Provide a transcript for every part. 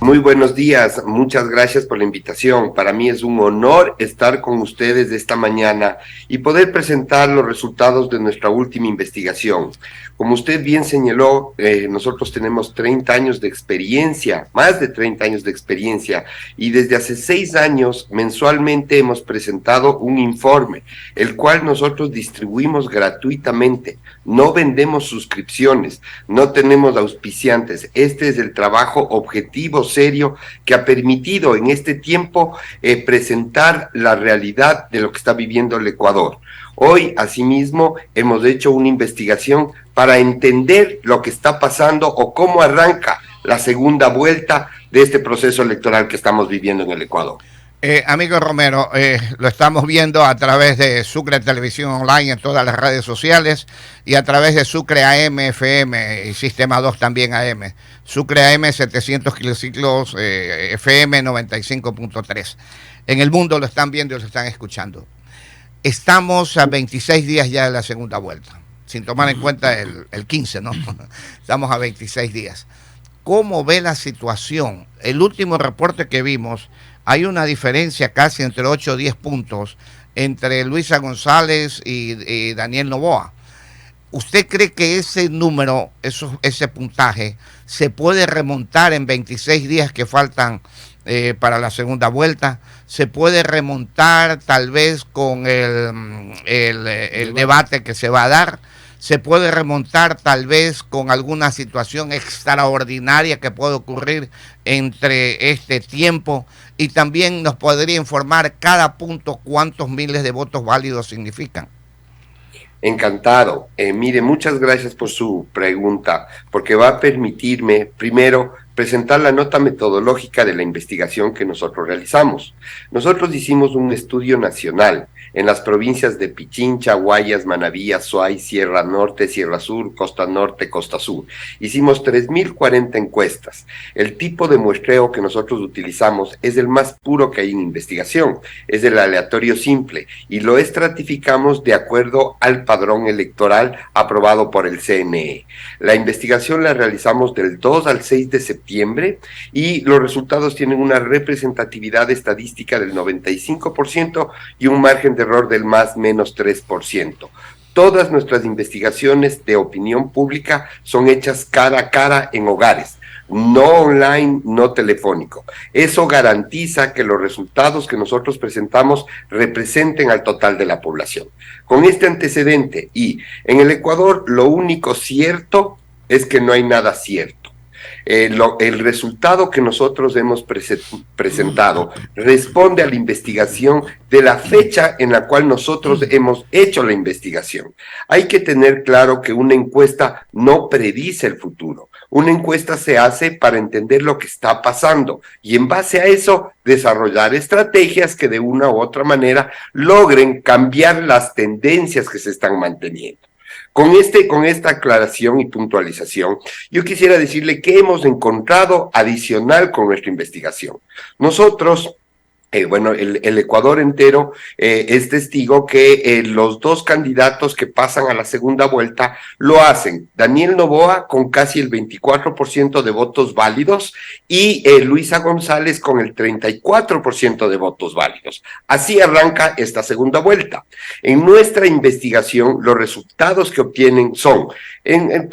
Muy buenos días, muchas gracias por la invitación. Para mí es un honor estar con ustedes esta mañana y poder presentar los resultados de nuestra última investigación. Como usted bien señaló, nosotros tenemos 30 años de experiencia, más de 30 años de experiencia, y desde hace 6 años mensualmente hemos presentado un informe, el cual nosotros distribuimos gratuitamente. No vendemos suscripciones, no tenemos auspiciantes. Este es el trabajo objetivo, serio, que ha permitido en este tiempo presentar la realidad de lo que está viviendo el Ecuador. Hoy, asimismo, hemos hecho una investigación para entender lo que está pasando o cómo arranca la segunda vuelta de este proceso electoral que estamos viviendo en el Ecuador. Amigo Romero, lo estamos viendo a través de Sucre Televisión Online en todas las redes sociales y a través de Sucre AM, FM y Sistema 2 también AM. Sucre AM 700 kilociclos, FM 95.3. En el mundo lo están viendo y lo están escuchando. Estamos a 26 días ya de la segunda vuelta, sin tomar en cuenta el 15, ¿no? Estamos a 26 días. ¿Cómo ve la situación? El último reporte que vimos, hay una diferencia casi entre 8 o 10 puntos entre Luisa González y Daniel Noboa. ¿Usted cree que ese número, ese puntaje, se puede remontar en 26 días que faltan para la segunda vuelta? ¿Se puede remontar tal vez con el debate que se va a dar? ¿Se puede remontar tal vez con alguna situación extraordinaria que puede ocurrir entre este tiempo? Y también nos podría informar cada punto cuántos miles de votos válidos significan. Encantado. Mire, muchas gracias por su pregunta, porque va a permitirme, primero, presentar la nota metodológica de la investigación que nosotros realizamos. Nosotros hicimos un estudio nacional en las provincias de Pichincha, Guayas, Manabí, Azuay, Sierra Norte, Sierra Sur, Costa Norte, Costa Sur. Hicimos 3.040 encuestas. El tipo de muestreo que nosotros utilizamos es el más puro que hay en investigación, es el aleatorio simple, y lo estratificamos de acuerdo al padrón electoral aprobado por el CNE. La investigación la realizamos del 2 al 6 de septiembre y los resultados tienen una representatividad estadística del 95% y un margen de error del más menos 3%. Todas nuestras investigaciones de opinión pública son hechas cara a cara en hogares, no online, no telefónico. Eso garantiza que los resultados que nosotros presentamos representen al total de la población. Con este antecedente, y en el Ecuador lo único cierto es que no hay nada cierto. El resultado que nosotros hemos presentado responde a la investigación de la fecha en la cual nosotros hemos hecho la investigación. Hay que tener claro que una encuesta no predice el futuro. Una encuesta se hace para entender lo que está pasando y en base a eso desarrollar estrategias que de una u otra manera logren cambiar las tendencias que se están manteniendo. Con esta aclaración y puntualización, yo quisiera decirle qué hemos encontrado adicional con nuestra investigación. Nosotros, el Ecuador entero es testigo que los dos candidatos que pasan a la segunda vuelta lo hacen. Daniel Noboa con casi el 24% de votos válidos y Luisa González con el 34% de votos válidos. Así arranca esta segunda vuelta. En nuestra investigación, los resultados que obtienen son, en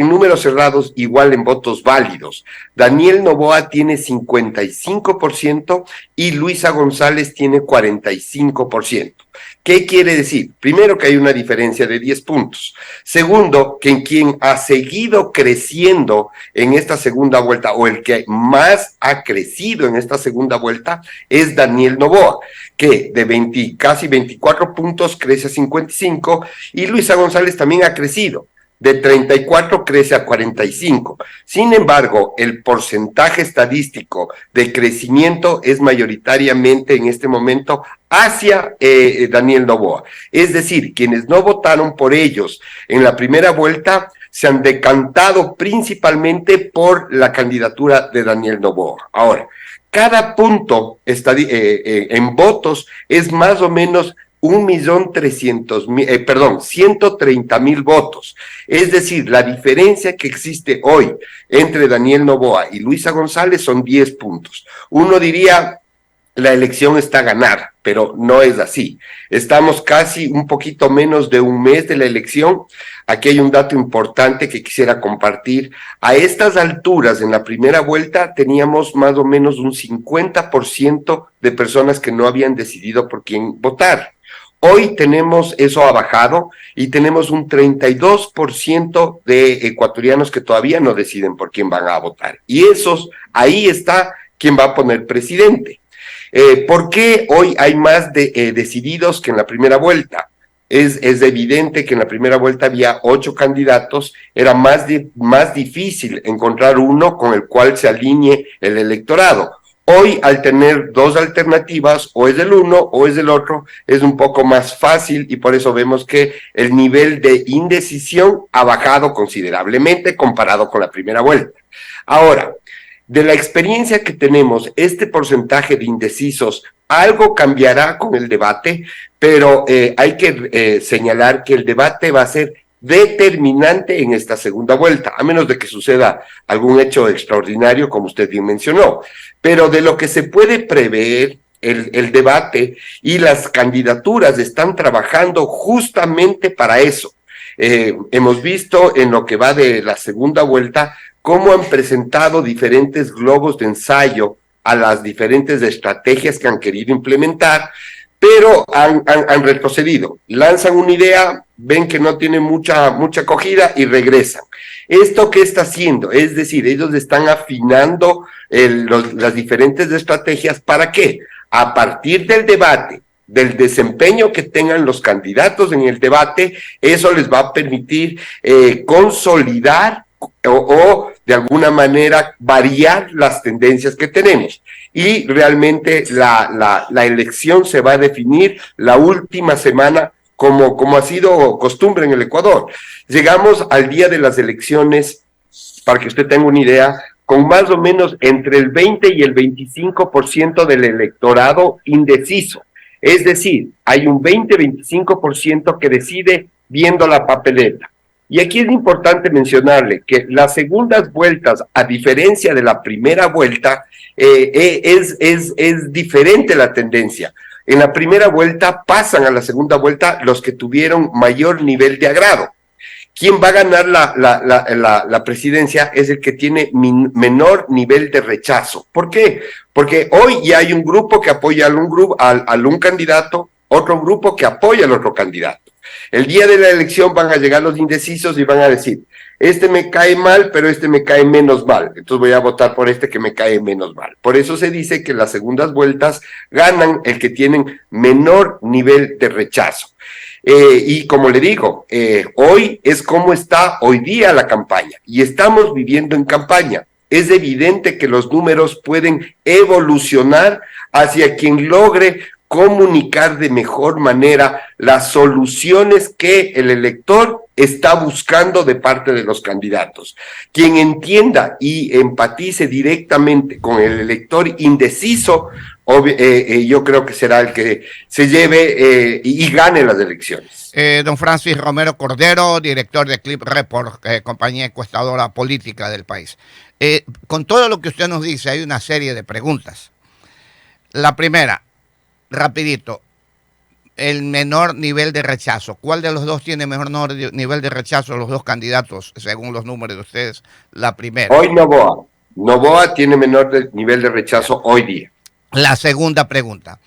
números cerrados, igual en votos válidos. Daniel Noboa tiene 55% y Luisa González tiene 45%. ¿Qué quiere decir? Primero, que hay una diferencia de 10 puntos. Segundo, que en quien ha seguido creciendo en esta segunda vuelta, o el que más ha crecido en esta segunda vuelta, es Daniel Noboa, que de casi 24 puntos crece a 55, y Luisa González también ha crecido. De 34 crece a 45. Sin embargo, el porcentaje estadístico de crecimiento es mayoritariamente en este momento hacia Daniel Noboa. Es decir, quienes no votaron por ellos en la primera vuelta se han decantado principalmente por la candidatura de Daniel Noboa. Ahora, cada punto en votos es más o menos perdón, 130,000 votos. Es decir, la diferencia que existe hoy entre Daniel Noboa y Luisa González son 10 puntos. Uno diría, la elección está ganada, pero no es así. Estamos casi un poquito menos de un mes de la elección. Aquí hay un dato importante que quisiera compartir. A estas alturas, en la primera vuelta, teníamos más o menos un 50% de personas que no habían decidido por quién votar. Hoy tenemos, eso ha bajado, y tenemos un 32% de ecuatorianos que todavía no deciden por quién van a votar. Y esos, ahí está quién va a poner presidente. ¿Por qué hoy hay más decididos que en la primera vuelta? Es evidente que en la primera vuelta había 8 candidatos, era más difícil encontrar uno con el cual se alinee el electorado. Hoy, al tener 2 alternativas, o es el uno o es el otro, es un poco más fácil, y por eso vemos que el nivel de indecisión ha bajado considerablemente comparado con la primera vuelta. Ahora, de la experiencia que tenemos, este porcentaje de indecisos algo cambiará con el debate, pero hay que señalar que el debate va a ser determinante en esta segunda vuelta, a menos de que suceda algún hecho extraordinario, como usted bien mencionó. Pero de lo que se puede prever, el debate y las candidaturas están trabajando justamente para eso. Hemos visto en lo que va de la segunda vuelta cómo han presentado diferentes globos de ensayo a las diferentes estrategias que han querido implementar, pero han retrocedido. Lanzan una idea, ven que no tiene mucha acogida y regresan. ¿Esto qué está haciendo? Es decir, ellos están afinando las diferentes estrategias. ¿Para qué? A partir del debate, del desempeño que tengan los candidatos en el debate, eso les va a permitir consolidar o de alguna manera variar las tendencias que tenemos. Y realmente la elección se va a definir la última semana, como ha sido costumbre en el Ecuador. Llegamos al día de las elecciones, para que usted tenga una idea, con más o menos entre el 20 y el 25% del electorado indeciso. Es decir, hay un 20-25% que decide viendo la papeleta. Y aquí es importante mencionarle que las segundas vueltas, a diferencia de la primera vuelta, es diferente la tendencia. En la primera vuelta pasan a la segunda vuelta los que tuvieron mayor nivel de agrado. Quien va a ganar la presidencia es el que tiene menor nivel de rechazo. ¿Por qué? Porque hoy ya hay un grupo que apoya a un candidato, otro grupo que apoya al otro candidato. El día de la elección van a llegar los indecisos y van a decir, este me cae mal, pero este me cae menos mal, entonces voy a votar por este que me cae menos mal. Por eso se dice que las segundas vueltas ganan el que tienen menor nivel de rechazo. Y como le digo, hoy es como está hoy día la campaña, y estamos viviendo en campaña. Es evidente que los números pueden evolucionar hacia quien logre comunicar de mejor manera las soluciones que el elector está buscando de parte de los candidatos. Quien entienda y empatice directamente con el elector indeciso, yo creo que será el que se lleve y gane las elecciones. Don Francis Romero Cordero, director de Clip Report, compañía encuestadora política del país. Con todo lo que usted nos dice, hay una serie de preguntas. La primera, rapidito, el menor nivel de rechazo. ¿Cuál de los dos tiene menor nivel de rechazo, los dos candidatos, según los números de ustedes? La primera. Hoy Noboa. Noboa tiene menor nivel de rechazo hoy día. La segunda pregunta.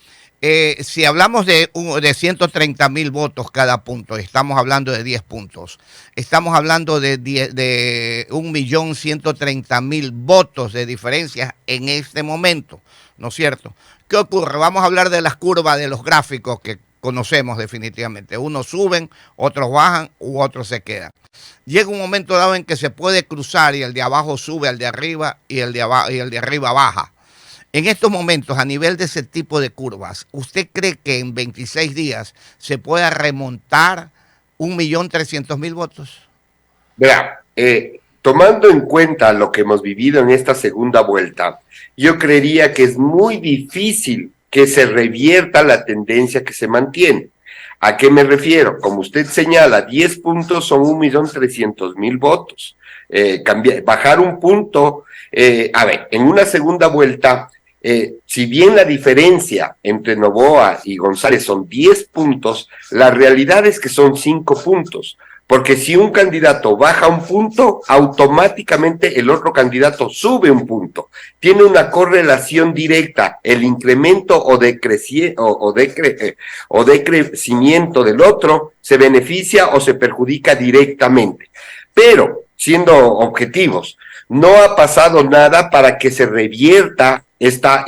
Si hablamos de 130,000 votos cada punto, estamos hablando de 10 puntos. Estamos hablando de 1.130.000 votos de diferencia en este momento, ¿no es cierto? ¿Qué ocurre? Vamos a hablar de las curvas de los gráficos que conocemos definitivamente. Unos suben, otros bajan u otros se quedan. Llega un momento dado en que se puede cruzar y el de abajo sube al de arriba y el de arriba baja. En estos momentos, a nivel de ese tipo de curvas, ¿usted cree que en 26 días se pueda remontar 1.300.000 votos? Verá, tomando en cuenta lo que hemos vivido en esta segunda vuelta, yo creería que es muy difícil que se revierta la tendencia que se mantiene. ¿A qué me refiero? Como usted señala, 10 puntos son 1.300.000 votos. Bajar un punto, a ver, en una segunda vuelta, si bien la diferencia entre Noboa y González son 10 puntos, la realidad es que son 5 puntos. Porque si un candidato baja un punto, automáticamente el otro candidato sube un punto. Tiene una correlación directa. El incremento o decrecimiento del otro se beneficia o se perjudica directamente. Pero, siendo objetivos, no ha pasado nada para que se revierta esta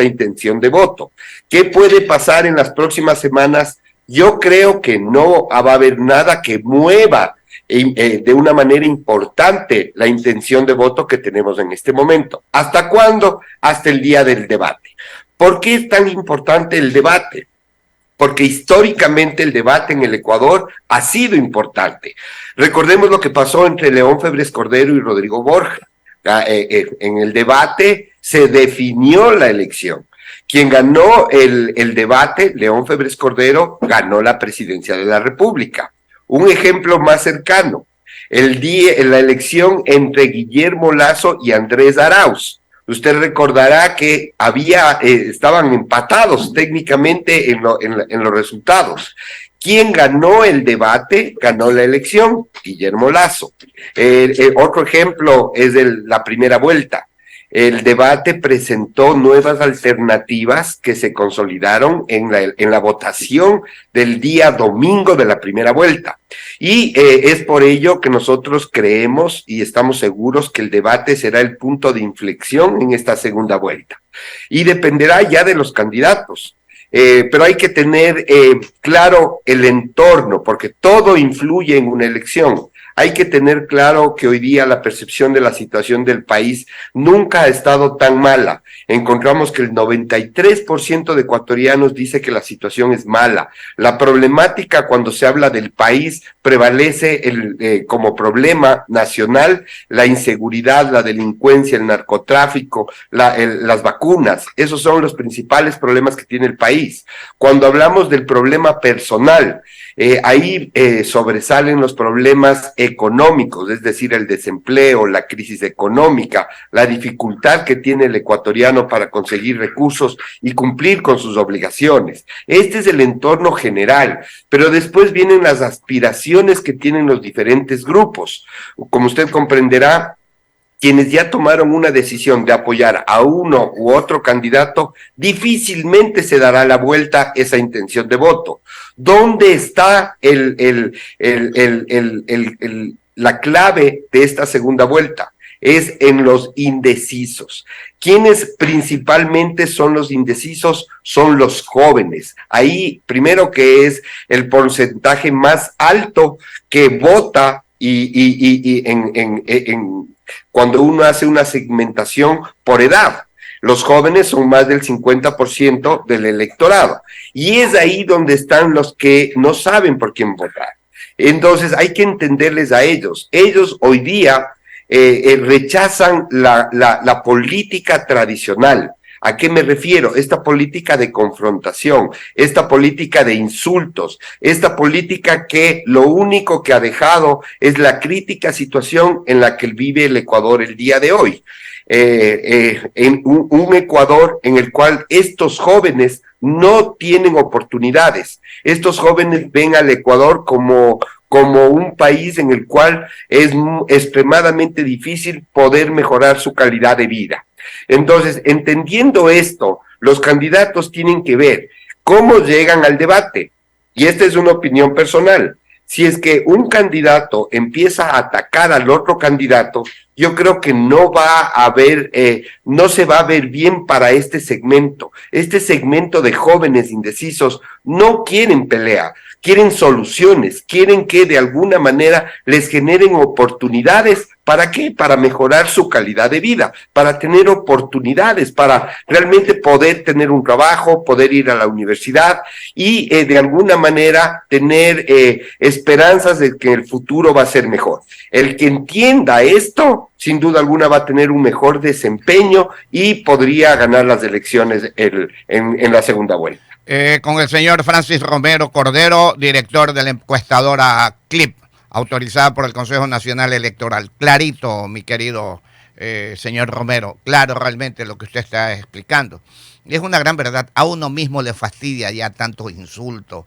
intención de voto. ¿Qué puede pasar en las próximas semanas? Yo creo que no va a haber nada que mueva de una manera importante la intención de voto que tenemos en este momento. ¿Hasta cuándo? Hasta el día del debate. ¿Por qué es tan importante el debate? Porque históricamente el debate en el Ecuador ha sido importante. Recordemos lo que pasó entre León Febres Cordero y Rodrigo Borja. En el debate se definió la elección. Quien ganó el debate, León Febres Cordero, ganó la presidencia de la República. Un ejemplo más cercano, la elección entre Guillermo Lasso y Andrés Arauz. Usted recordará que estaban empatados técnicamente en los resultados. ¿Quién ganó el debate? Ganó la elección, Guillermo Lasso. Otro ejemplo es la primera vuelta. El debate presentó nuevas alternativas que se consolidaron en la votación del día domingo de la primera vuelta. Y es por ello que nosotros creemos y estamos seguros que el debate será el punto de inflexión en esta segunda vuelta. Y dependerá ya de los candidatos. Pero hay que tener claro el entorno, porque todo influye en una elección. Hay que tener claro que hoy día la percepción de la situación del país nunca ha estado tan mala. Encontramos que el 93% de ecuatorianos dice que la situación es mala. La problemática cuando se habla del país prevalece como problema nacional la inseguridad, la delincuencia, el narcotráfico, las vacunas. Esos son los principales problemas que tiene el país. Cuando hablamos del problema personal, ahí sobresalen los problemas económicos, es decir, el desempleo, la crisis económica, la dificultad que tiene el ecuatoriano para conseguir recursos y cumplir con sus obligaciones. Este es el entorno general, pero después vienen las aspiraciones que tienen los diferentes grupos. Como usted comprenderá, quienes ya tomaron una decisión de apoyar a uno u otro candidato, difícilmente se dará la vuelta esa intención de voto. ¿Dónde está la clave de esta segunda vuelta? Es en los indecisos. ¿Quiénes principalmente son los indecisos? Son los jóvenes. Ahí, primero, que es el porcentaje más alto que vota cuando uno hace una segmentación por edad. Los jóvenes son más del 50% del electorado. Y es ahí donde están los que no saben por quién votar. Entonces hay que entenderles a ellos. Ellos hoy día rechazan la política tradicional. ¿A qué me refiero? Esta política de confrontación, esta política de insultos, esta política que lo único que ha dejado es la crítica situación en la que vive el Ecuador el día de hoy. En un Ecuador en el cual estos jóvenes no tienen oportunidades. Estos jóvenes ven al Ecuador como un país en el cual es extremadamente difícil poder mejorar su calidad de vida. Entonces, entendiendo esto, los candidatos tienen que ver cómo llegan al debate. Y esta es una opinión personal. Si es que un candidato empieza a atacar al otro candidato, yo creo que no se va a ver bien para este segmento. Este segmento de jóvenes indecisos no quieren pelea, quieren soluciones, quieren que de alguna manera les generen oportunidades. ¿Para qué? Para mejorar su calidad de vida, para tener oportunidades, para realmente poder tener un trabajo, poder ir a la universidad y de alguna manera tener esperanzas de que el futuro va a ser mejor. El que entienda esto, sin duda alguna va a tener un mejor desempeño y podría ganar las elecciones en la segunda vuelta. Con el señor Francis Romero Cordero, director de la encuestadora CLIP, autorizada por el Consejo Nacional Electoral. Clarito, mi querido señor Romero, claro realmente lo que usted está explicando. Y es una gran verdad, a uno mismo le fastidia ya tanto insulto,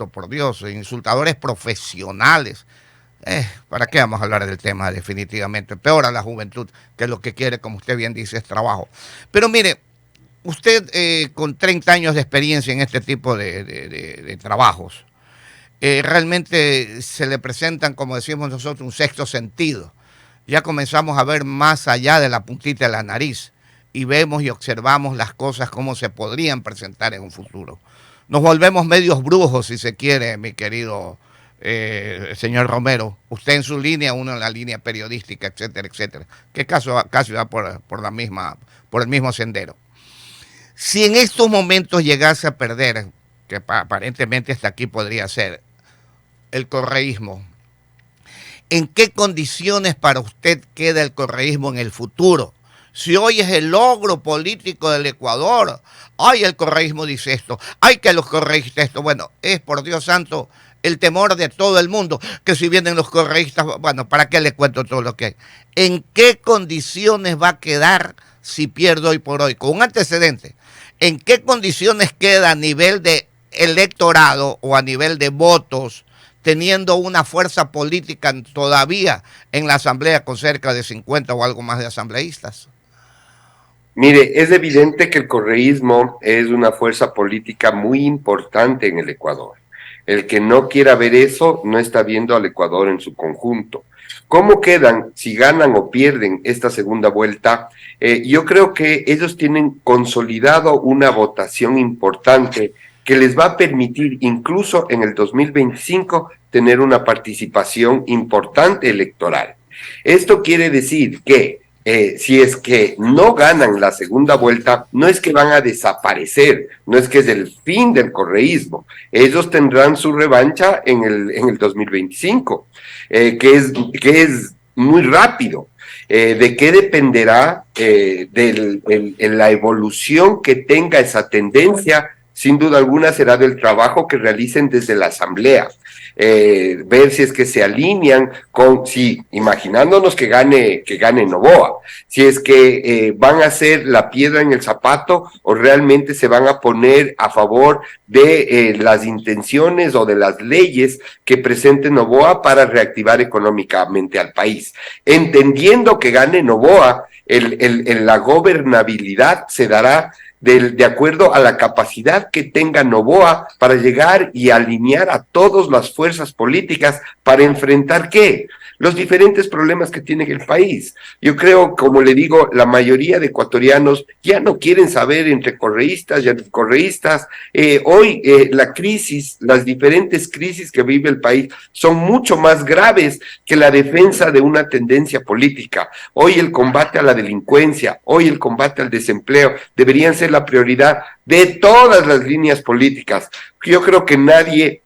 por Dios, insultadores profesionales. ¿Para qué vamos a hablar del tema definitivamente? Peor a la juventud, que lo que quiere, como usted bien dice, es trabajo. Pero mire, usted con 30 años de experiencia en este tipo de trabajos, realmente se le presentan, como decimos nosotros, un sexto sentido. Ya comenzamos a ver más allá de la puntita de la nariz y vemos y observamos las cosas como se podrían presentar en un futuro. Nos volvemos medios brujos, si se quiere, mi querido señor Romero. Usted en su línea, uno en la línea periodística, etcétera, etcétera. Que casi va por el mismo sendero. Si en estos momentos llegase a perder, que aparentemente hasta aquí podría ser, el correísmo, ¿en qué condiciones para usted queda el correísmo en el futuro? Si hoy es el logro político del Ecuador, ay, el correísmo dice esto, ay, que los correístas esto, bueno, es por Dios santo el temor de todo el mundo, que si vienen los correístas, bueno, ¿para qué le cuento todo lo que hay? ¿En qué condiciones va a quedar si pierdo hoy por hoy? Con un antecedente, ¿en qué condiciones queda a nivel de electorado o a nivel de votos, teniendo una fuerza política todavía en la asamblea con cerca de 50 o algo más de asambleístas? Mire, es evidente que el correísmo es una fuerza política muy importante en el Ecuador. El que no quiera ver eso no está viendo al Ecuador en su conjunto. ¿Cómo quedan si ganan o pierden esta segunda vuelta? Yo creo que ellos tienen consolidado una votación importante que les va a permitir incluso en el 2025 tener una participación importante electoral. Esto quiere decir que si es que no ganan la segunda vuelta, no es que van a desaparecer, no es que es el fin del correísmo. Ellos tendrán su revancha en el 2025, que es muy rápido. ¿De qué dependerá la evolución que tenga esa tendencia? Sin duda alguna será del trabajo que realicen desde la asamblea. Ver si es que se alinean con, si imaginándonos que gane Noboa, si es que van a ser la piedra en el zapato o realmente se van a poner a favor de las intenciones o de las leyes que presente Noboa para reactivar económicamente al país. Entendiendo que gane Noboa, la gobernabilidad se dará de acuerdo a la capacidad que tenga Noboa para llegar y alinear a todas las fuerzas políticas para enfrentar ¿qué? Los diferentes problemas que tiene el país. Yo creo, como le digo, la mayoría de ecuatorianos ya no quieren saber entre correístas y anticorreístas. Hoy la crisis, las diferentes crisis que vive el país son mucho más graves que la defensa de una tendencia política. Hoy el combate a la delincuencia, hoy el combate al desempleo deberían ser la prioridad de todas las líneas políticas. Yo creo que nadie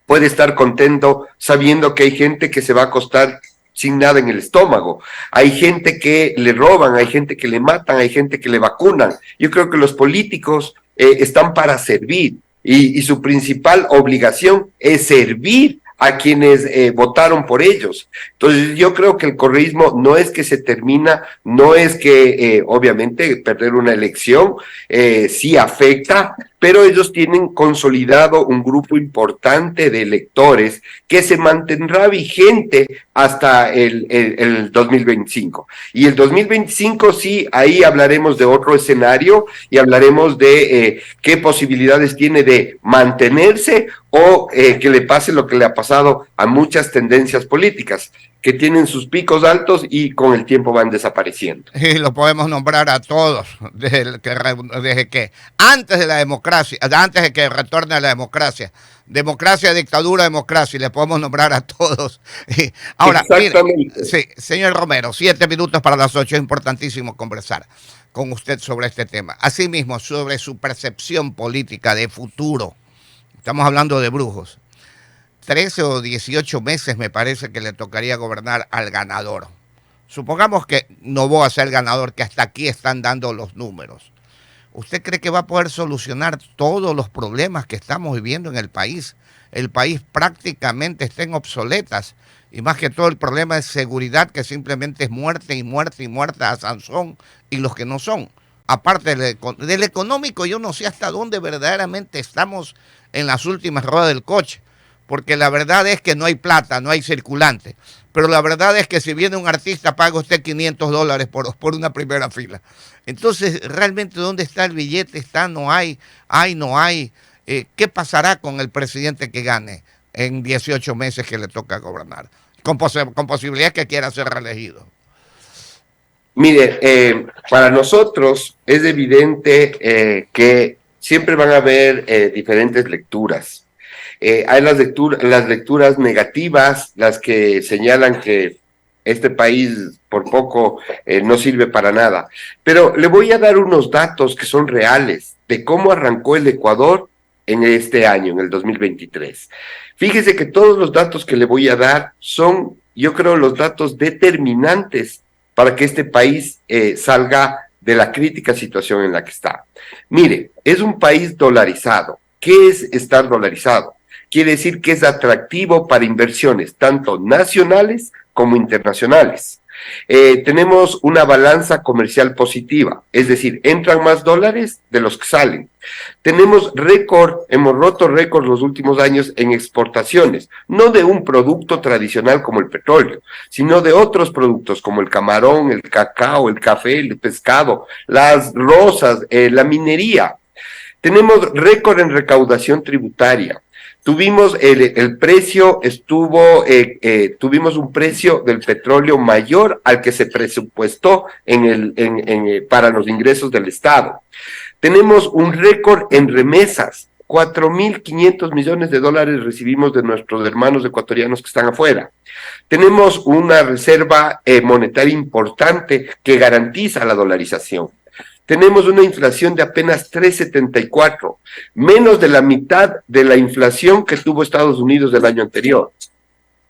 puede estar contento sabiendo que hay gente que se va a acostar sin nada en el estómago. Hay gente que le roban, hay gente que le matan, hay gente que le vacunan. Yo creo que los políticos están para servir y su principal obligación es servir a quienes votaron por ellos. Entonces yo creo que el correísmo no es que se termina, no es que obviamente perder una elección sí afecta, pero ellos tienen consolidado un grupo importante de electores que se mantendrá vigente hasta el 2025. Y el 2025 sí, ahí hablaremos de otro escenario y hablaremos de qué posibilidades tiene de mantenerse o que le pase lo que le ha pasado a muchas tendencias políticas, que tienen sus picos altos y con el tiempo van desapareciendo. Y lo podemos nombrar a todos, desde que antes de la democracia, antes de que retorne a la democracia, dictadura, democracia, y le podemos nombrar a todos. Ahora, exactamente. Mire, sí, señor Romero, 7 minutos para las 8, es importantísimo conversar con usted sobre este tema. Asimismo, sobre su percepción política de futuro. Estamos hablando de brujos. 13 o 18 meses me parece que le tocaría gobernar al ganador. Supongamos que Noboa sea el ganador, que hasta aquí están dando los números. ¿usted cree que va a poder solucionar todos los problemas que estamos viviendo en el país? El país prácticamente está en obsoletas y más que todo el problema de seguridad, que simplemente es muerte y muerte y muerte a Sansón y los que no son. Aparte del económico, yo no sé hasta dónde verdaderamente estamos en las últimas ruedas del coche, porque la verdad es que no hay plata, no hay circulante, pero la verdad es que si viene un artista paga usted $500 por una primera fila. Entonces, realmente, ¿dónde está el billete? Está, no hay, no hay. ¿Qué pasará con el presidente que gane en 18 meses que le toca gobernar? Con posibilidad que quiera ser reelegido. Mire, para nosotros es evidente que siempre van a haber diferentes lecturas. Hay las lecturas negativas, las que señalan que este país por poco no sirve para nada. Pero le voy a dar unos datos que son reales de cómo arrancó el Ecuador en este año, en el 2023. Fíjese que todos los datos que le voy a dar son, yo creo, los datos determinantes para que este país salga de la crítica situación en la que está. Mire, es un país dolarizado. ¿Qué es estar dolarizado? Quiere decir que es atractivo para inversiones, tanto nacionales como internacionales. Tenemos una balanza comercial positiva, es decir, entran más dólares de los que salen. Tenemos récord, hemos roto récord los últimos años en exportaciones, no de un producto tradicional como el petróleo, sino de otros productos como el camarón, el cacao, el café, el pescado, las rosas, la minería. Tenemos récord en recaudación tributaria. Tuvimos el precio, tuvimos un precio del petróleo mayor al que se presupuestó para los ingresos del Estado. Tenemos un récord en remesas, 4.500 millones de dólares recibimos de nuestros hermanos ecuatorianos que están afuera. Tenemos una reserva monetaria importante que garantiza la dolarización. Tenemos una inflación de apenas 3,74, menos de la mitad de la inflación que tuvo Estados Unidos del año anterior.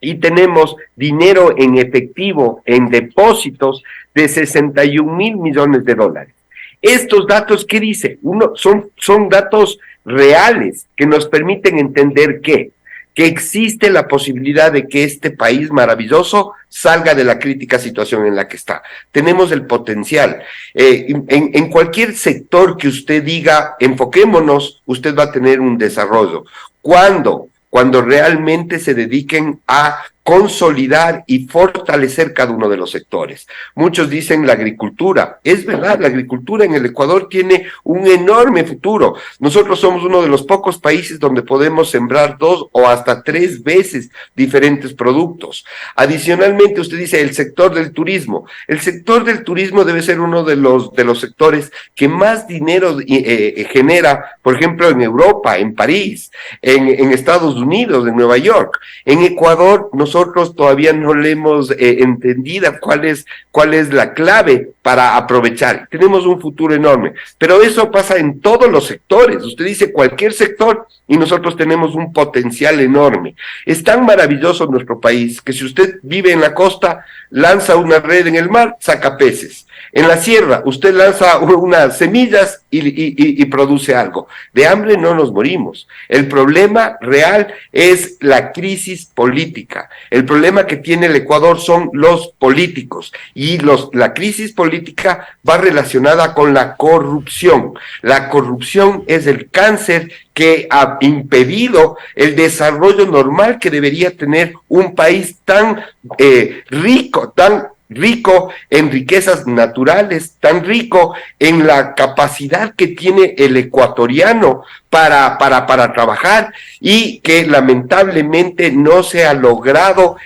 Y tenemos dinero en efectivo, en depósitos, de 61,000 millones de dólares. Estos datos, ¿qué dice? Son datos reales que nos permiten entender que existe la posibilidad de que este país maravilloso salga de la crítica situación en la que está. Tenemos el potencial. En cualquier sector que usted diga, enfoquémonos, usted va a tener un desarrollo. ¿Cuándo? Cuando realmente se dediquen a consolidar y fortalecer cada uno de los sectores. Muchos dicen la agricultura. Es verdad, la agricultura en el Ecuador tiene un enorme futuro. Nosotros somos uno de los pocos países donde podemos sembrar 2 o hasta 3 veces diferentes productos. Adicionalmente, usted dice el sector del turismo. El sector del turismo debe ser uno de los sectores que más dinero genera, por ejemplo, en Europa, en París, en Estados Unidos, en Nueva York. En Ecuador, nosotros todavía no le hemos entendido cuál es la clave para aprovechar. Tenemos un futuro enorme, pero eso pasa en todos los sectores. Usted dice cualquier sector y nosotros tenemos un potencial enorme. Es tan maravilloso nuestro país que si usted vive en la costa, lanza una red en el mar, saca peces. En la sierra, usted lanza unas semillas y produce algo. De hambre no nos morimos. El problema real es la crisis política. El problema que tiene el Ecuador son los políticos. Y la crisis política va relacionada con la corrupción. La corrupción es el cáncer que ha impedido el desarrollo normal que debería tener un país tan rico en riquezas naturales, tan rico en la capacidad que tiene el ecuatoriano para trabajar y que lamentablemente no se ha logrado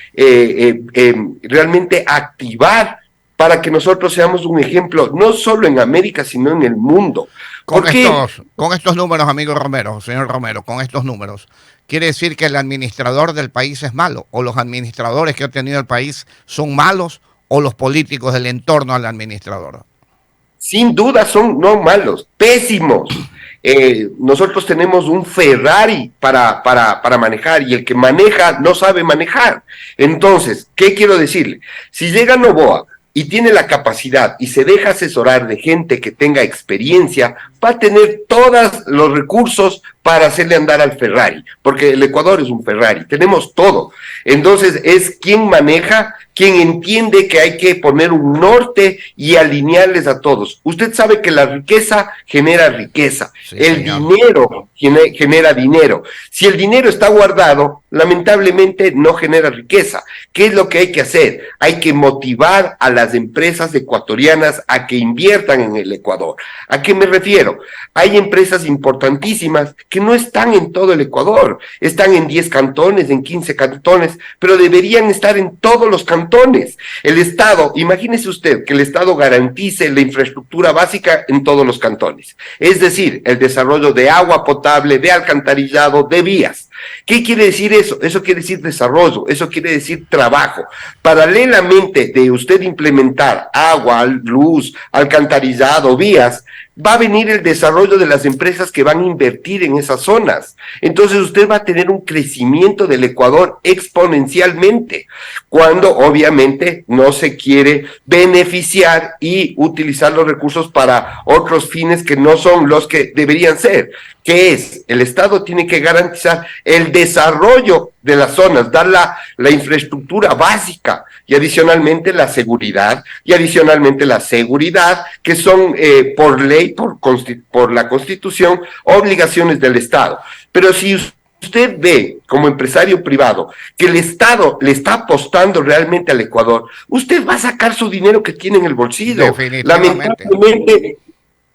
realmente activar para que nosotros seamos un ejemplo, no solo en América, sino en el mundo. Con estos números, amigo Romero, señor Romero, con estos números, ¿quiere decir que el administrador del país es malo? ¿O los administradores que ha tenido el país son malos? ¿O los políticos del entorno al administrador? Sin duda son no malos, pésimos. Nosotros tenemos un Ferrari para manejar y el que maneja no sabe manejar. Entonces, ¿qué quiero decirle? Si llega Noboa y tiene la capacidad y se deja asesorar de gente que tenga experiencia, va a tener todos los recursos para hacerle andar al Ferrari, porque el Ecuador es un Ferrari, tenemos todo. Entonces es quien maneja, quien entiende que hay que poner un norte y alinearles a todos. Usted sabe que la riqueza genera riqueza, sí, el dinero genera dinero. Si el dinero está guardado, lamentablemente no genera riqueza. ¿Qué es lo que hay que hacer? Hay que motivar a las empresas ecuatorianas a que inviertan en el Ecuador. ¿A qué me refiero? Hay empresas importantísimas que no están en todo el Ecuador, están en 10 cantones, en 15 cantones, pero deberían estar en todos los cantones. El Estado, imagínese usted que el Estado garantice la infraestructura básica en todos los cantones, es decir, el desarrollo de agua potable, de alcantarillado, de vías. ¿Qué quiere decir eso? Eso quiere decir desarrollo, eso quiere decir trabajo. Paralelamente de usted implementar agua, luz, alcantarillado, vías, va a venir el desarrollo de las empresas que van a invertir en esas zonas. Entonces usted va a tener un crecimiento del Ecuador exponencialmente, cuando obviamente no se quiere beneficiar y utilizar los recursos para otros fines que no son los que deberían ser. ¿Qué es? El Estado tiene que garantizar el desarrollo de las zonas, dar la infraestructura básica y adicionalmente la seguridad, que son por ley, por la Constitución, obligaciones del Estado. Pero si usted ve como empresario privado que el Estado le está apostando realmente al Ecuador, usted va a sacar su dinero que tiene en el bolsillo.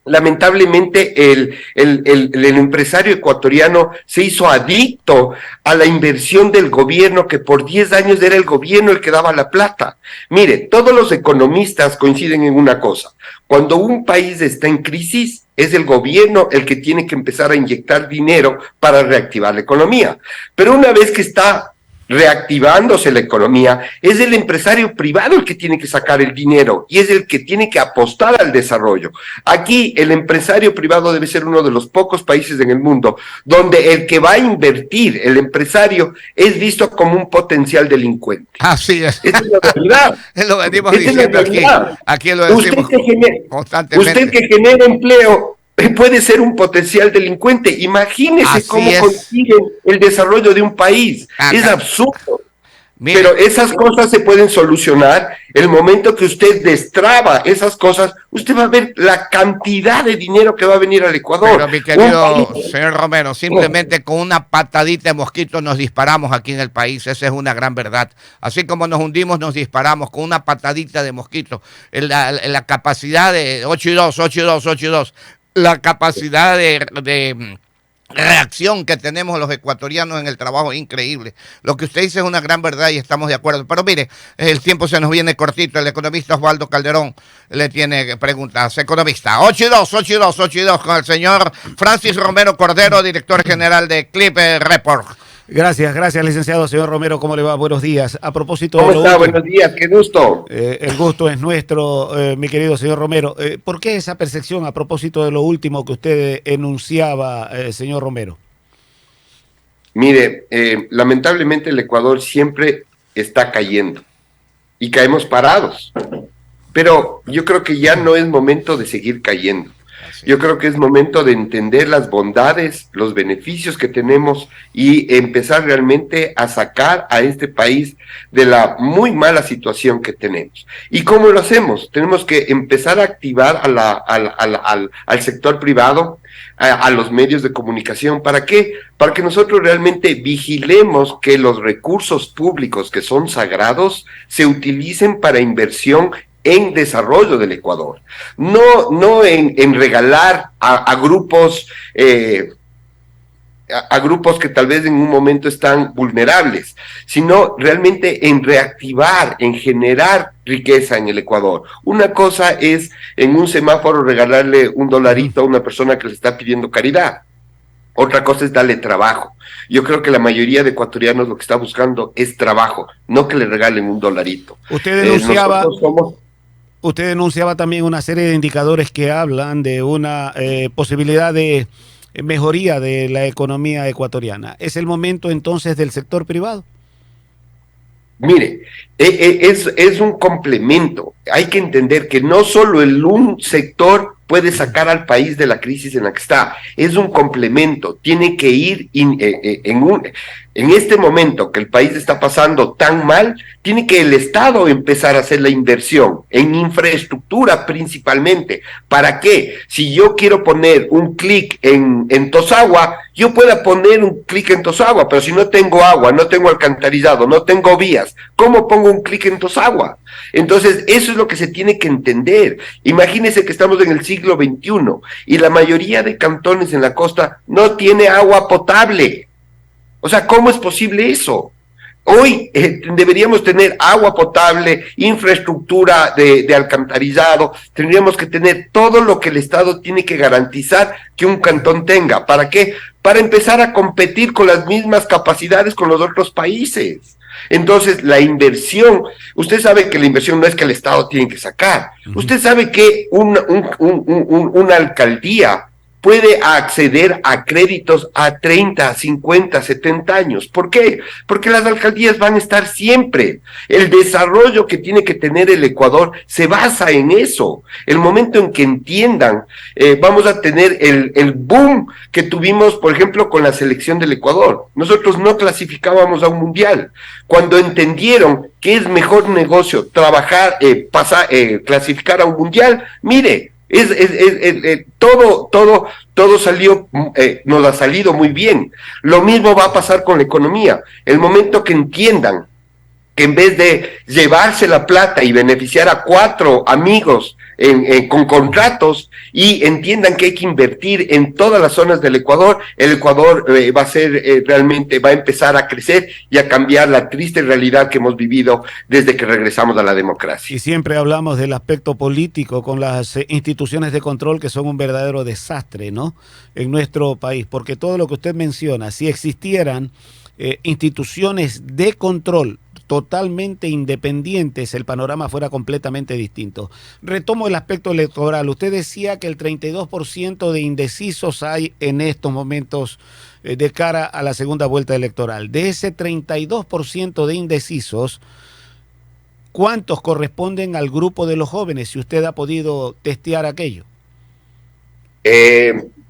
Lamentablemente el empresario ecuatoriano se hizo adicto a la inversión del gobierno, que por 10 años era el gobierno el que daba la plata. Mire, todos los economistas coinciden en una cosa: cuando un país está en crisis, es el gobierno el que tiene que empezar a inyectar dinero para reactivar la economía. Pero una vez que está reactivándose la economía, es el empresario privado el que tiene que sacar el dinero y es el que tiene que apostar al desarrollo. Aquí el empresario privado debe ser uno de los pocos países en el mundo donde el que va a invertir, el empresario, es visto como un potencial delincuente. Así es. Esa es la realidad. Lo venimos diciendo aquí. Aquí lo decimos constantemente. Usted que genera empleo puede ser un potencial delincuente. Imagínese cómo consiguen el desarrollo de un país. Es absurdo. Mire, pero esas cosas se pueden solucionar. El momento que usted destraba esas cosas, usted va a ver la cantidad de dinero que va a venir al Ecuador. Pero mi querido señor Romero, simplemente con una patadita de mosquito nos disparamos aquí en el país. Esa es una gran verdad. Así como nos hundimos, nos disparamos con una patadita de mosquito. La capacidad de 8-2, 8-2, 8-2. La capacidad de reacción que tenemos los ecuatorianos en el trabajo es increíble. Lo que usted dice es una gran verdad y estamos de acuerdo. Pero mire, el tiempo se nos viene cortito. El economista Osvaldo Calderón le tiene preguntas. Economista, 8-2, 8-2, 8-2 con el señor Francis Romero Cordero, director general de Clip Report. Gracias, licenciado. Señor Romero, ¿cómo le va? Buenos días. A propósito ¿Cómo de está? Buenos días, qué gusto. El gusto es nuestro, mi querido señor Romero. ¿Por qué esa percepción a propósito de lo último que usted enunciaba, señor Romero? Mire, lamentablemente el Ecuador siempre está cayendo y caemos parados, pero yo creo que ya no es momento de seguir cayendo. Yo creo que es momento de entender las bondades, los beneficios que tenemos y empezar realmente a sacar a este país de la muy mala situación que tenemos. ¿Y cómo lo hacemos? Tenemos que empezar a activar al sector privado, a los medios de comunicación. ¿Para qué? Para que nosotros realmente vigilemos que los recursos públicos que son sagrados se utilicen para inversión en desarrollo del Ecuador, no en regalar a grupos a grupos que tal vez en un momento están vulnerables, sino realmente en reactivar, en generar riqueza en el Ecuador. Una cosa es en un semáforo regalarle $1 a una persona que le está pidiendo caridad. Otra cosa es darle trabajo. Yo creo que la mayoría de ecuatorianos lo que está buscando es trabajo, no que le regalen $1. Usted denunciaba también una serie de indicadores que hablan de una posibilidad de mejoría de la economía ecuatoriana. ¿Es el momento entonces del sector privado? Mire, es un complemento. Hay que entender que no solo un sector puede sacar al país de la crisis en la que está. Es un complemento, tiene que ir en este momento que el país está pasando tan mal, tiene que el Estado empezar a hacer la inversión en infraestructura principalmente. ¿Para qué? Si yo quiero poner un clic en Tosagua, yo pueda poner un clic en Tosagua, pero si no tengo agua, no tengo alcantarizado, no tengo vías, ¿cómo pongo un clic en Tosagua? Entonces, eso es lo que se tiene que entender. Imagínense que estamos en el siglo XXI y la mayoría de cantones en la costa no tiene agua potable. O sea, ¿cómo es posible eso? Hoy deberíamos tener agua potable, infraestructura de alcantarizado, tendríamos que tener todo lo que el Estado tiene que garantizar que un cantón tenga. ¿Para qué? Para empezar a competir con las mismas capacidades con los otros países. Entonces, la inversión, usted sabe que la inversión no es que el Estado tiene que sacar. Usted sabe que una alcaldía puede acceder a créditos a 30, 50, 70 años. ¿Por qué? Porque las alcaldías van a estar siempre. El desarrollo que tiene que tener el Ecuador se basa en eso. El momento en que entiendan, vamos a tener el boom que tuvimos, por ejemplo, con la selección del Ecuador. Nosotros no clasificábamos a un mundial. Cuando entendieron que es mejor negocio trabajar, clasificar a un mundial, mire, todo salió, nos ha salido muy bien. Lo mismo va a pasar con la economía. El momento que entiendan que en vez de llevarse la plata y beneficiar a 4 amigos con contratos, y entiendan que hay que invertir en todas las zonas del Ecuador, el Ecuador va a ser realmente, va a empezar a crecer y a cambiar la triste realidad que hemos vivido desde que regresamos a la democracia. Y siempre hablamos del aspecto político con las instituciones de control que son un verdadero desastre, ¿no?, en nuestro país, porque todo lo que usted menciona, si existieran instituciones de control totalmente independientes, el panorama fuera completamente distinto. Retomo el aspecto electoral. Usted decía que el 32% de indecisos hay en estos momentos de cara a la segunda vuelta electoral. De ese 32% de indecisos, ¿cuántos corresponden al grupo de los jóvenes? Si usted ha podido testear aquello.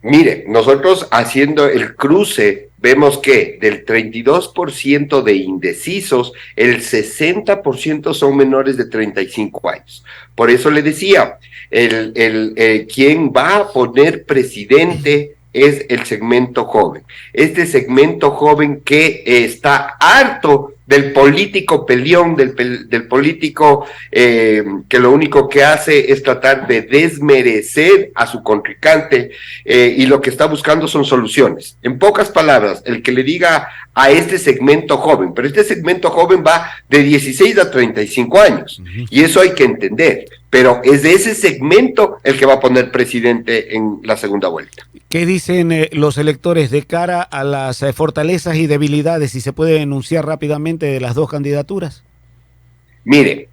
Mire, nosotros haciendo el cruce, vemos que del 32% de indecisos, el 60% son menores de 35 años. Por eso le decía, quien va a poner presidente es el segmento joven. Este segmento joven que está harto del político peleón, del político que lo único que hace es tratar de desmerecer a su contrincante, y lo que está buscando son soluciones. En pocas palabras, el que le diga a este segmento joven, pero este segmento joven va de 16 a 35 años, y eso hay que entender, pero es de ese segmento el que va a poner presidente en la segunda vuelta. ¿Qué dicen los electores de cara a las fortalezas y debilidades, si se puede enunciar rápidamente, de las dos candidaturas? Mire,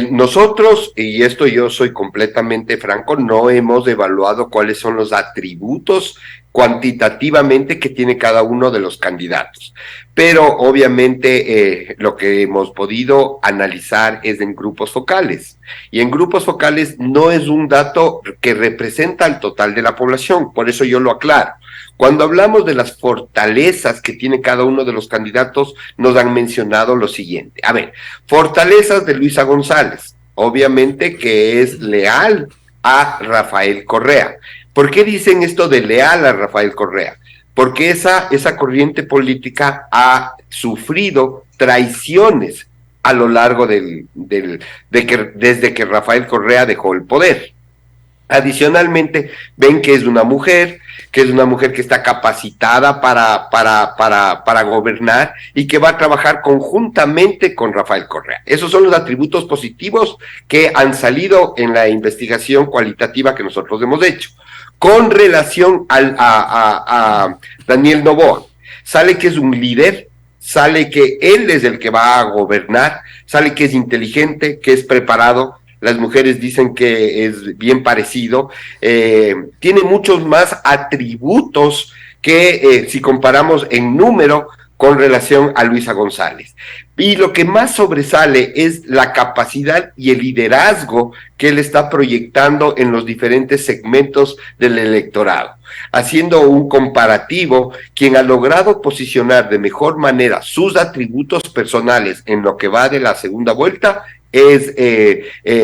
nosotros, y esto yo soy completamente franco, no hemos evaluado cuáles son los atributos cuantitativamente que tiene cada uno de los candidatos, pero obviamente lo que hemos podido analizar es en grupos focales, y en grupos focales no es un dato que representa al total de la población, por eso yo lo aclaro. Cuando hablamos de las fortalezas que tiene cada uno de los candidatos, nos han mencionado lo siguiente. A ver, fortalezas de Luisa González, obviamente que es leal a Rafael Correa. ¿Por qué dicen esto de leal a Rafael Correa? Porque esa corriente política ha sufrido traiciones a lo largo desde que Rafael Correa dejó el poder. Adicionalmente, ven que es una mujer que está capacitada para gobernar y que va a trabajar conjuntamente con Rafael Correa. Esos son los atributos positivos que han salido en la investigación cualitativa que nosotros hemos hecho. Con relación a Daniel Noboa, sale que es un líder, sale que él es el que va a gobernar, sale que es inteligente, que es preparado. Las mujeres dicen que es bien parecido, tiene muchos más atributos que si comparamos en número con relación a Luisa González. Y lo que más sobresale es la capacidad y el liderazgo que él está proyectando en los diferentes segmentos del electorado. Haciendo un comparativo, quien ha logrado posicionar de mejor manera sus atributos personales en lo que va de la segunda vuelta es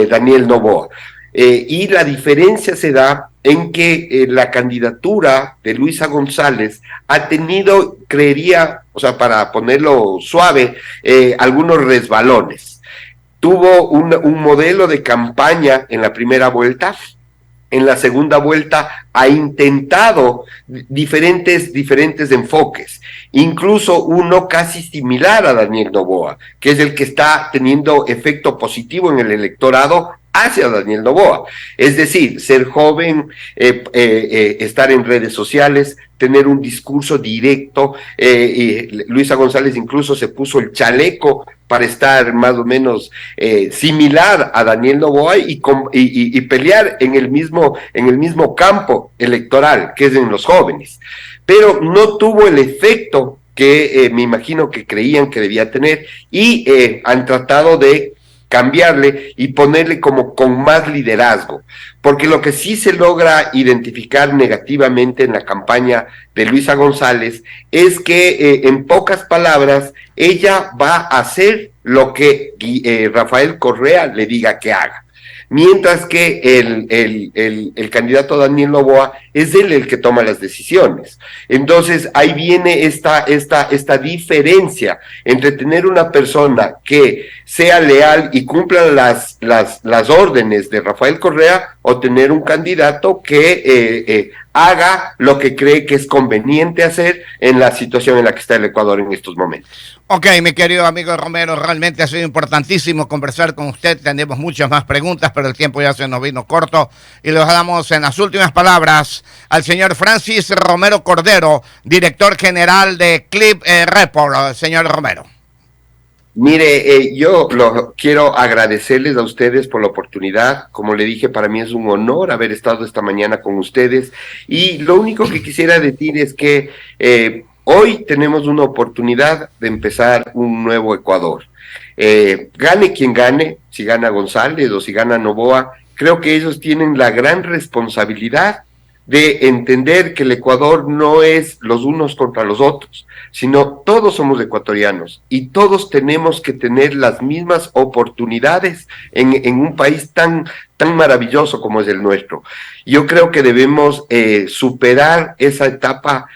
Daniel Noboa. Y la diferencia se da en que la candidatura de Luisa González ha tenido, creería, o sea, para ponerlo suave, algunos resbalones. Tuvo un modelo de campaña en la primera vuelta. En la segunda vuelta ha intentado diferentes enfoques, incluso uno casi similar a Daniel Noboa, que es el que está teniendo efecto positivo en el electorado hacia Daniel Noboa. Es decir, ser joven, estar en redes sociales, tener un discurso directo. Luisa González incluso se puso el chaleco para estar más o menos similar a Daniel Noboa y pelear en el mismo campo electoral, que es en los jóvenes. Pero no tuvo el efecto que me imagino que creían que debía tener, y han tratado de cambiarle y ponerle como con más liderazgo, porque lo que sí se logra identificar negativamente en la campaña de Luisa González es que, en pocas palabras, ella va a hacer lo que Rafael Correa le diga que haga. Mientras que el candidato Daniel Noboa es él el que toma las decisiones. Entonces ahí viene esta diferencia entre tener una persona que sea leal y cumpla las órdenes de Rafael Correa, o tener un candidato que haga lo que cree que es conveniente hacer en la situación en la que está el Ecuador en estos momentos. Ok, mi querido amigo Romero, realmente ha sido importantísimo conversar con usted. Tenemos muchas más preguntas, pero el tiempo ya se nos vino corto, y le damos en las últimas palabras al señor Francis Romero Cordero, director general de Clip Report. Señor Romero. Mire, yo quiero agradecerles a ustedes por la oportunidad. Como le dije, para mí es un honor haber estado esta mañana con ustedes, y lo único que quisiera decir es que hoy tenemos una oportunidad de empezar un nuevo Ecuador. Gane quien gane, si gana González o si gana Noboa, creo que ellos tienen la gran responsabilidad de entender que el Ecuador no es los unos contra los otros, sino todos somos ecuatorianos y todos tenemos que tener las mismas oportunidades en un país tan maravilloso como es el nuestro. Yo creo que debemos superar esa etapa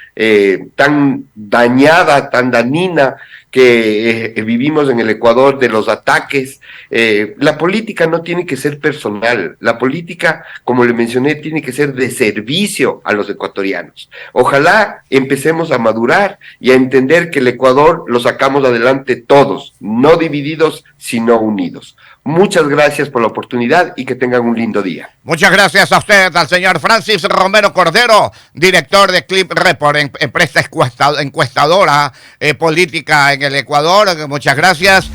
tan dañada, tan dañina que vivimos en el Ecuador, de los ataques. La política no tiene que ser personal, la política, como le mencioné, tiene que ser de servicio a los ecuatorianos. Ojalá empecemos a madurar y a entender que el Ecuador lo sacamos adelante todos, no divididos, sino unidos. Muchas gracias por la oportunidad y que tengan un lindo día. Muchas gracias a usted, al señor Francis Romero Cordero, director de Clip Report, empresa encuestadora política en el Ecuador. Muchas gracias.